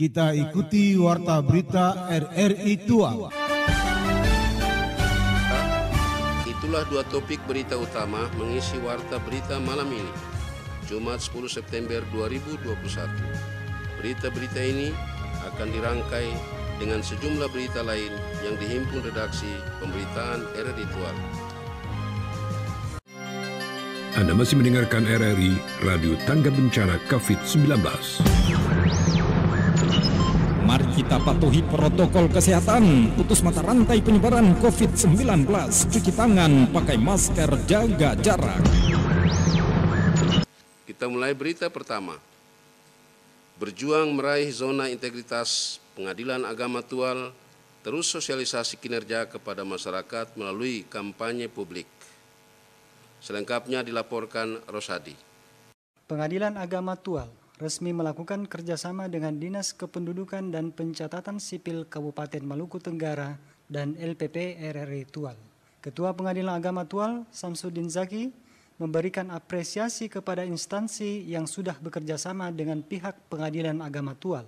Kita ikuti Warta Berita RRI Tual. Itulah dua topik berita utama mengisi Warta Berita malam ini, Jumat 10 September 2021. Berita-berita ini akan dirangkai dengan sejumlah berita lain yang dihimpun redaksi pemberitaan RRI Tual. Anda masih mendengarkan RRI Radio Tangga Bencana COVID-19. Mari kita patuhi protokol kesehatan, putus mata rantai penyebaran COVID-19, cuci tangan, pakai masker, jaga jarak. Kita mulai berita pertama. Berjuang meraih zona integritas, Pengadilan Agama Tual terus sosialisasi kinerja kepada masyarakat melalui kampanye publik. Selengkapnya dilaporkan Rosadi. Pengadilan Agama Tual resmi melakukan kerjasama dengan Dinas Kependudukan dan Pencatatan Sipil Kabupaten Maluku Tenggara dan LPP RRI Tual. Ketua Pengadilan Agama Tual, Samsudin Zaki, memberikan apresiasi kepada instansi yang sudah bekerja sama dengan pihak Pengadilan Agama Tual.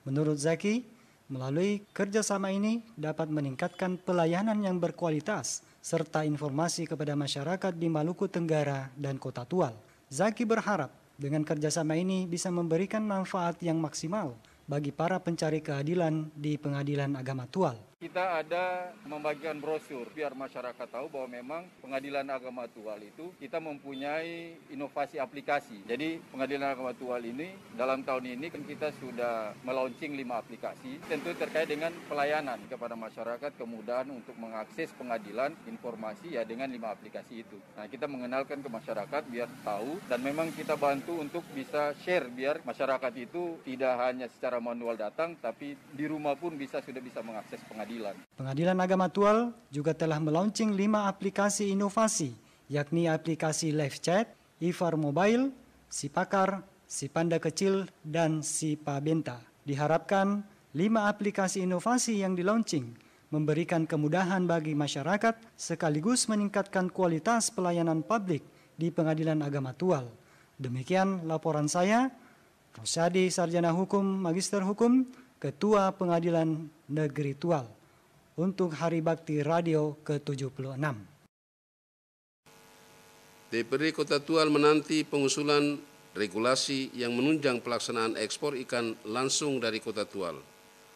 Menurut Zaki, melalui kerjasama ini dapat meningkatkan pelayanan yang berkualitas serta informasi kepada masyarakat di Maluku Tenggara dan Kota Tual. Zaki berharap dengan kerjasama ini bisa memberikan manfaat yang maksimal bagi para pencari keadilan di Pengadilan Agama Tual. Kita ada membagikan brosur biar masyarakat tahu bahwa memang Pengadilan Agama Tual itu kita mempunyai inovasi aplikasi. Jadi Pengadilan Agama Tual ini dalam tahun ini kan kita sudah melaunching 5 aplikasi tentu terkait dengan pelayanan kepada masyarakat, kemudahan untuk mengakses pengadilan, informasi ya dengan 5 aplikasi itu. Nah, kita mengenalkan ke masyarakat biar tahu dan memang kita bantu untuk bisa share biar masyarakat itu tidak hanya secara manual datang tapi di rumah pun sudah bisa mengakses pengadilan. Pengadilan Agama Tual juga telah melaunching 5 aplikasi inovasi, yakni aplikasi Live Chat, IFAR Mobile, Si Pakar, Si Panda Kecil, dan Si Pabenta. Diharapkan 5 aplikasi inovasi yang dilaunching memberikan kemudahan bagi masyarakat sekaligus meningkatkan kualitas pelayanan publik di Pengadilan Agama Tual. Demikian laporan saya, Rosadi Sarjana Hukum, Magister Hukum, Ketua Pengadilan Negeri Tual, untuk Hari Bakti Radio ke-76. DPRD Kota Tual menanti pengusulan regulasi yang menunjang pelaksanaan ekspor ikan langsung dari Kota Tual.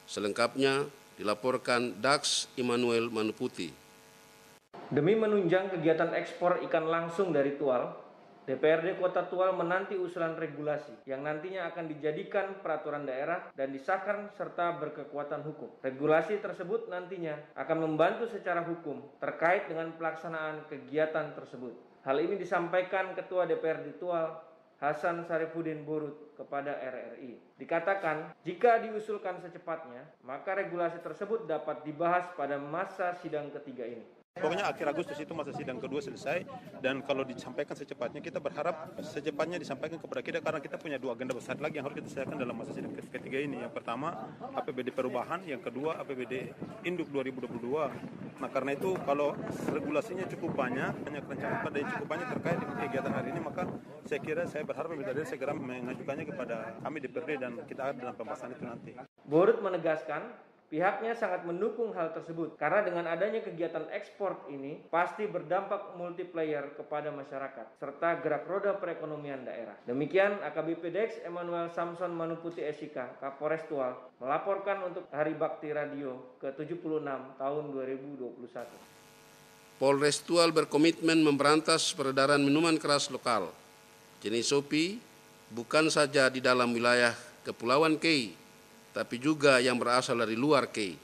Selengkapnya dilaporkan Dax Immanuel Manuputi. Demi menunjang kegiatan ekspor ikan langsung dari Tual, DPRD Kota Tual menanti usulan regulasi yang nantinya akan dijadikan peraturan daerah dan disahkan serta berkekuatan hukum. Regulasi tersebut nantinya akan membantu secara hukum terkait dengan pelaksanaan kegiatan tersebut. Hal ini disampaikan Ketua DPRD Tual, Hasan Sarifuddin Borut, kepada RRI. Dikatakan, jika diusulkan secepatnya, maka regulasi tersebut dapat dibahas pada masa sidang ketiga ini. Pokoknya akhir Agustus itu masa sidang kedua selesai, dan kalau disampaikan secepatnya, kita berharap secepatnya disampaikan kepada kita karena kita punya 2 agenda besar lagi yang harus kita selesaikan dalam masa sidang ketiga ini. Yang pertama APBD perubahan, yang kedua APBD Induk 2022. Nah karena itu kalau regulasinya cukup banyak rencana pada yang cukup banyak terkait dengan kegiatan hari ini, maka saya kira saya berharap BPD segera mengajukannya kepada kami DPRD dan kita ada dalam pembahasan itu nanti. Borut menegaskan, pihaknya sangat mendukung hal tersebut karena dengan adanya kegiatan ekspor ini pasti berdampak multiplier kepada masyarakat serta gerak roda perekonomian daerah. Demikian AKBP Dax Emmanuel Samson Manuputi SIK, Kapolres Tual, melaporkan untuk Hari Bakti Radio ke-76 tahun 2021. Polres Tual berkomitmen memberantas peredaran minuman keras lokal jenis Sopi bukan saja di dalam wilayah Kepulauan Kei, tapi juga yang berasal dari luar Kei.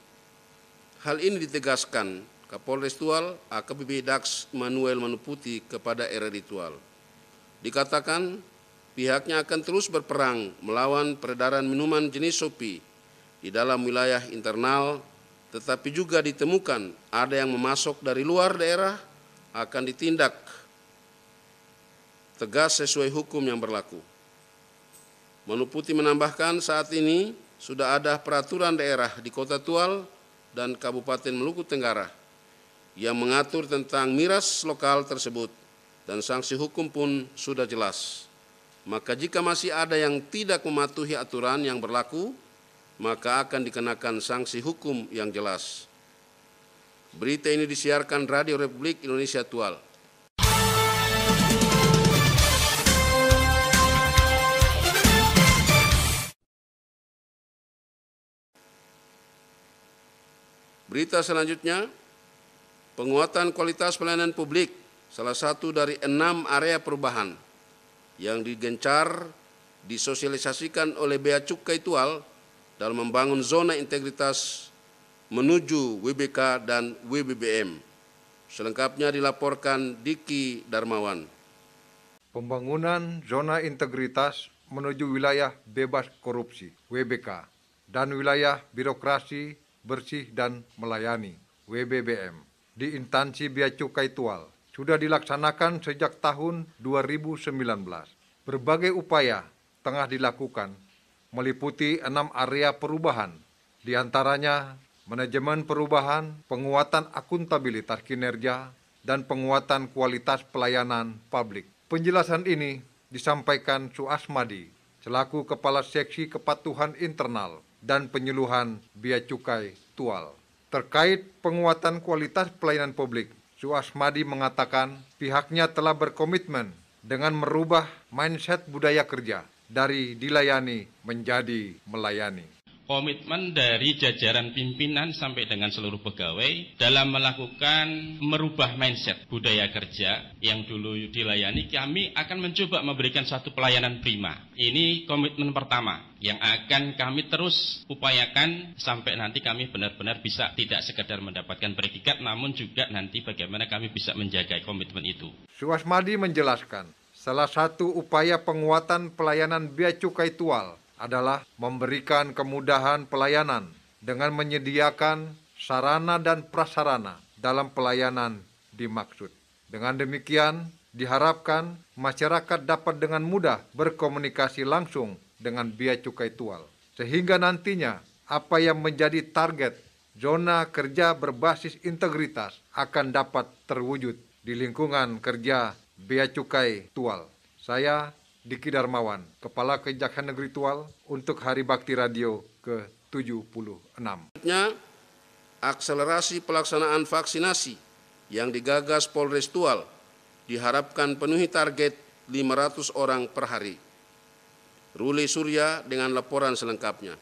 Hal ini ditegaskan Kapolres Tual AKBP Dax Immanuel Manuputi kepada RRI Tual. Dikatakan pihaknya akan terus berperang melawan peredaran minuman jenis Sopi di dalam wilayah internal, tetapi juga ditemukan ada yang memasok dari luar daerah akan ditindak tegas sesuai hukum yang berlaku. Manuputi menambahkan saat ini sudah ada peraturan daerah di Kota Tual dan Kabupaten Maluku Tenggara yang mengatur tentang miras lokal tersebut dan sanksi hukum pun sudah jelas. Maka jika masih ada yang tidak mematuhi aturan yang berlaku, maka akan dikenakan sanksi hukum yang jelas. Berita ini disiarkan Radio Republik Indonesia Tual. Berita selanjutnya, penguatan kualitas pelayanan publik, salah satu dari 6 area perubahan yang digencar disosialisasikan oleh Bea Cukai Tual dalam membangun zona integritas menuju WBK dan WBBM. Selengkapnya dilaporkan Diki Darmawan. Pembangunan zona integritas menuju wilayah bebas korupsi (WBK) dan wilayah birokrasi bersih dan melayani (WBBM) di instansi Bea Cukai Tual sudah dilaksanakan sejak tahun 2019. Berbagai upaya tengah dilakukan meliputi 6 area perubahan, di antaranya manajemen perubahan, penguatan akuntabilitas kinerja, dan penguatan kualitas pelayanan publik. Penjelasan ini disampaikan Suasmadi selaku Kepala Seksi Kepatuhan Internal dan Penyuluhan Bea Cukai Tual. Terkait penguatan kualitas pelayanan publik, Suasmadi mengatakan pihaknya telah berkomitmen dengan merubah mindset budaya kerja dari dilayani menjadi melayani. Komitmen dari jajaran pimpinan sampai dengan seluruh pegawai dalam melakukan merubah mindset budaya kerja yang dulu dilayani, kami akan mencoba memberikan suatu pelayanan prima. Ini komitmen pertama yang akan kami terus upayakan sampai nanti kami benar-benar bisa tidak sekedar mendapatkan predikat, namun juga nanti bagaimana kami bisa menjaga komitmen itu. Suasmadi menjelaskan, salah satu upaya penguatan pelayanan Bea Cukai Tual adalah memberikan kemudahan pelayanan dengan menyediakan sarana dan prasarana dalam pelayanan dimaksud. Dengan demikian, diharapkan masyarakat dapat dengan mudah berkomunikasi langsung dengan Bea Cukai Tual, sehingga nantinya apa yang menjadi target zona kerja berbasis integritas akan dapat terwujud di lingkungan kerja Bea Cukai Tual. Saya Diki Darmawan, Kepala Kejaksaan Negeri Tual untuk Hari Bakti Radio ke-76. Akselerasi pelaksanaan vaksinasi yang digagas Polres Tual diharapkan penuhi target 500 orang per hari. Ruli Surya dengan laporan selengkapnya.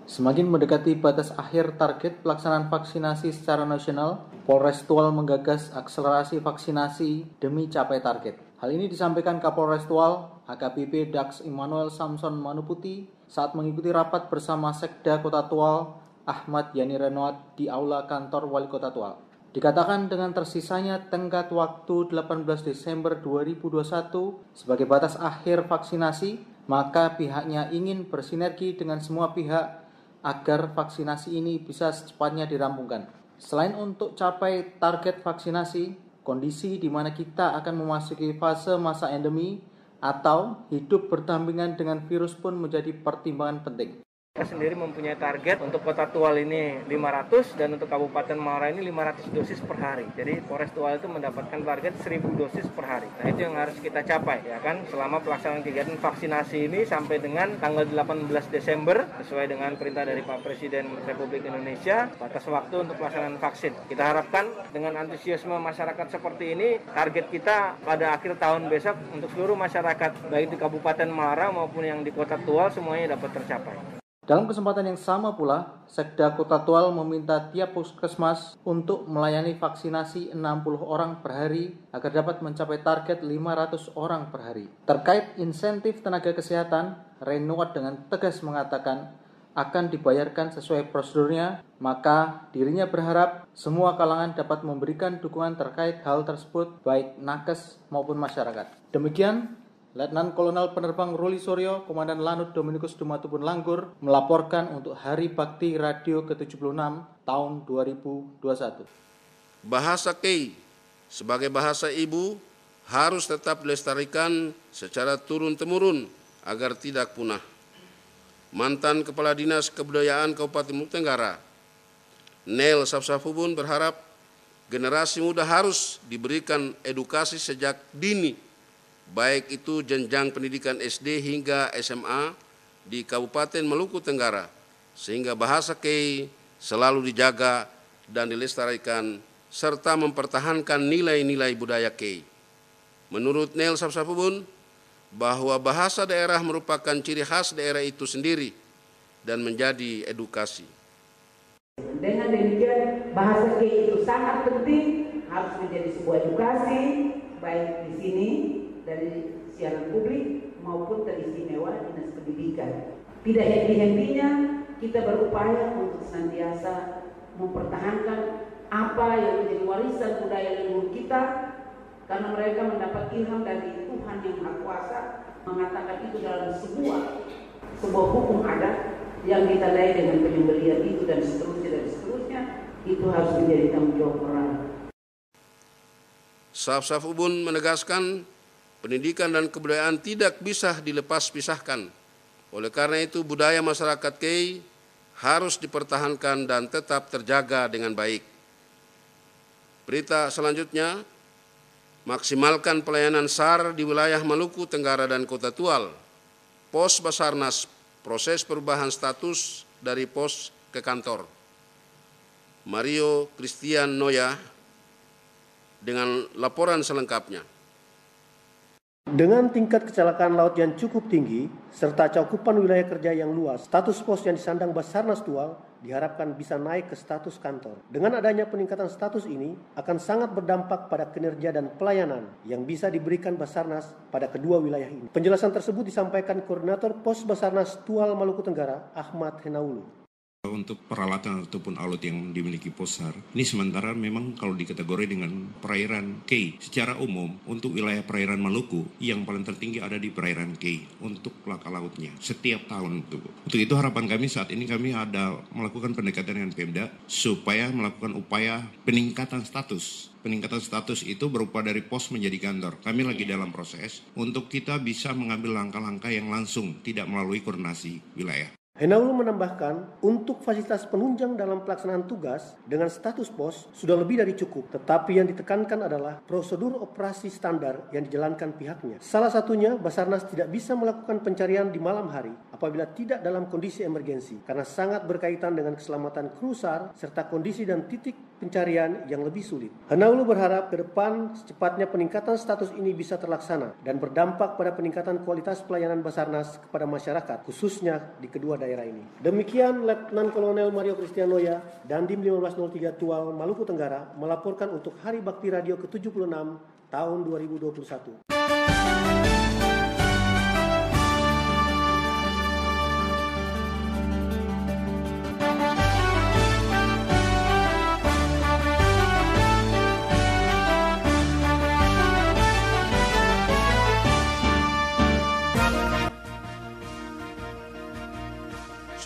Semakin mendekati batas akhir target pelaksanaan vaksinasi secara nasional, Polres Tual menggagas akselerasi vaksinasi demi capai target. Hal ini disampaikan Kapolres Tual, AKBP Dax Immanuel Samson Manuputi saat mengikuti rapat bersama Sekda Kota Tual, Ahmad Yani Renoat di Aula Kantor Wali Kota Tual. Dikatakan dengan tersisanya tenggat waktu 18 Desember 2021 sebagai batas akhir vaksinasi, maka pihaknya ingin bersinergi dengan semua pihak agar vaksinasi ini bisa secepatnya dirampungkan. Selain untuk capai target vaksinasi, kondisi di mana kita akan memasuki fase masa endemi atau hidup berdampingan dengan virus pun menjadi pertimbangan penting. Kita sendiri mempunyai target untuk Kota Tual ini 500 dan untuk Kabupaten Muara ini 500 dosis per hari. Jadi Polres Tual itu mendapatkan target 1000 dosis per hari. Nah, itu yang harus kita capai ya kan selama pelaksanaan kegiatan vaksinasi ini sampai dengan tanggal 18 Desember sesuai dengan perintah dari Pak Presiden Republik Indonesia, batas waktu untuk pelaksanaan vaksin. Kita harapkan dengan antusiasme masyarakat seperti ini, target kita pada akhir tahun besok untuk seluruh masyarakat baik di Kabupaten Muara maupun yang di Kota Tual semuanya dapat tercapai. Dalam kesempatan yang sama pula, Sekda Kota Tual meminta tiap puskesmas untuk melayani vaksinasi 60 orang per hari agar dapat mencapai target 500 orang per hari. Terkait insentif tenaga kesehatan, Renoat dengan tegas mengatakan akan dibayarkan sesuai prosedurnya, maka dirinya berharap semua kalangan dapat memberikan dukungan terkait hal tersebut baik nakes maupun masyarakat. Demikian, Letnan Kolonel Penerbang Ruli Suryo, Komandan Lanut Dominikus Dumatubun Langgur, melaporkan untuk Hari Bakti Radio ke-76 tahun 2021. Bahasa Kei sebagai bahasa ibu harus tetap dilestarikan secara turun-temurun agar tidak punah. Mantan Kepala Dinas Kebudayaan Kabupaten Maluku Tenggara, Nel Safsafubun berharap generasi muda harus diberikan edukasi sejak dini, baik itu jenjang pendidikan SD hingga SMA, di Kabupaten Maluku Tenggara, sehingga bahasa Kei selalu dijaga dan dilestarikan serta mempertahankan nilai-nilai budaya Kei. Menurut Nel Sapsapubun, bahwa bahasa daerah merupakan ciri khas daerah itu sendiri dan menjadi edukasi. Dengan demikian, bahasa Kei itu sangat penting, harus menjadi sebuah edukasi, baik di sini dari siaran publik maupun teristimewa Dinas Pendidikan. Tidak henti-hentinya kita berupaya untuk senantiasa mempertahankan apa yang menjadi warisan budaya leluhur kita, karena mereka mendapat ilham dari Tuhan yang Maha Kuasa, mengatakan itu dalam sebuah hukum adat yang ditandai dengan penyembelihan itu dan seterusnya, itu harus menjadi tanggung jawab moral. Sapsapubun menegaskan pendidikan dan kebudayaan tidak bisa dilepas-pisahkan. Oleh karena itu budaya masyarakat Kei harus dipertahankan dan tetap terjaga dengan baik. Berita selanjutnya, maksimalkan pelayanan SAR di wilayah Maluku Tenggara dan Kota Tual. Pos Basarnas proses perubahan status dari pos ke kantor. Mario Christian Noya dengan laporan selengkapnya. Dengan tingkat kecelakaan laut yang cukup tinggi, serta cakupan wilayah kerja yang luas, status pos yang disandang Basarnas Tual diharapkan bisa naik ke status kantor. Dengan adanya peningkatan status ini, akan sangat berdampak pada kinerja dan pelayanan yang bisa diberikan Basarnas pada kedua wilayah ini. Penjelasan tersebut disampaikan Koordinator Pos Basarnas Tual Maluku Tenggara, Ahmad Henaulu. Untuk peralatan ataupun alat yang dimiliki Posar, ini sementara memang kalau dikategori dengan perairan Kei. Secara umum, untuk wilayah perairan Maluku, yang paling tertinggi ada di perairan Kei untuk laka lautnya, setiap tahun. Untuk itu harapan kami saat ini kami ada melakukan pendekatan dengan Pemda, supaya melakukan upaya peningkatan status. Peningkatan status itu berupa dari pos menjadi kantor. Kami lagi dalam proses untuk kita bisa mengambil langkah-langkah yang langsung, tidak melalui koordinasi wilayah. Henaulu menambahkan, untuk fasilitas penunjang dalam pelaksanaan tugas dengan status pos sudah lebih dari cukup, tetapi yang ditekankan adalah prosedur operasi standar yang dijalankan pihaknya. Salah satunya, Basarnas tidak bisa melakukan pencarian di malam hari apabila tidak dalam kondisi emergensi, karena sangat berkaitan dengan keselamatan kru SAR serta kondisi dan titik pencarian yang lebih sulit. Henaulu berharap ke depan secepatnya peningkatan status ini bisa terlaksana dan berdampak pada peningkatan kualitas pelayanan Basarnas kepada masyarakat, khususnya di kedua daerah ini. Demikian Letnan Kolonel Mario Christian Noya, Dandim 1503 Tual, Maluku Tenggara, melaporkan untuk Hari Bakti Radio ke-76 tahun 2021.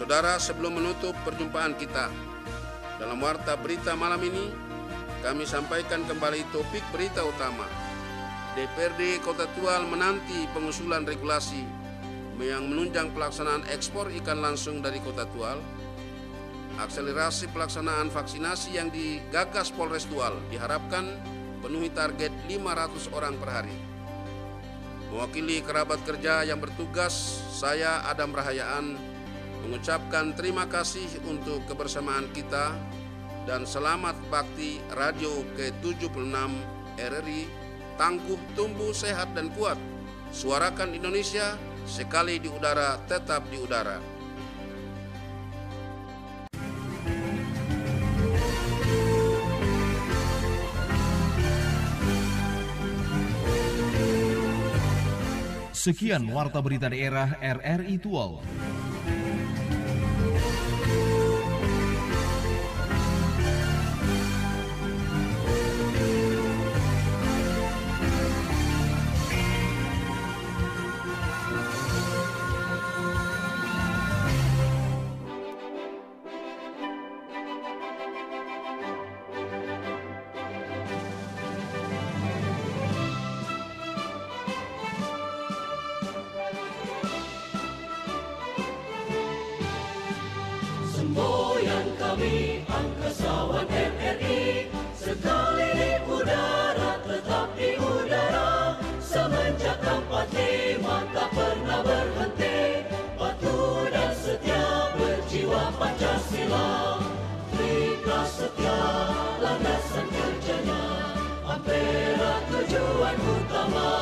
Saudara, sebelum menutup perjumpaan kita dalam Warta Berita malam ini, kami sampaikan kembali topik berita utama. DPRD Kota Tual menanti pengusulan regulasi yang menunjang pelaksanaan ekspor ikan langsung dari Kota Tual. Akselerasi pelaksanaan vaksinasi yang digagas Polres Tual diharapkan penuhi target 500 orang per hari. Mewakili kerabat kerja yang bertugas, saya Adam Rahayaan mengucapkan terima kasih untuk kebersamaan kita dan selamat bakti Radio ke-76 RRI, tangguh, tumbuh, sehat dan kuat. Suarakan Indonesia, sekali di udara, tetap di udara. Sekian Warta Berita Daerah RRI Tual. Semboyan kami angkasawan RRI, sekali di udara tetap di udara, semenjak 45 tak pernah berhenti, patuh bersama.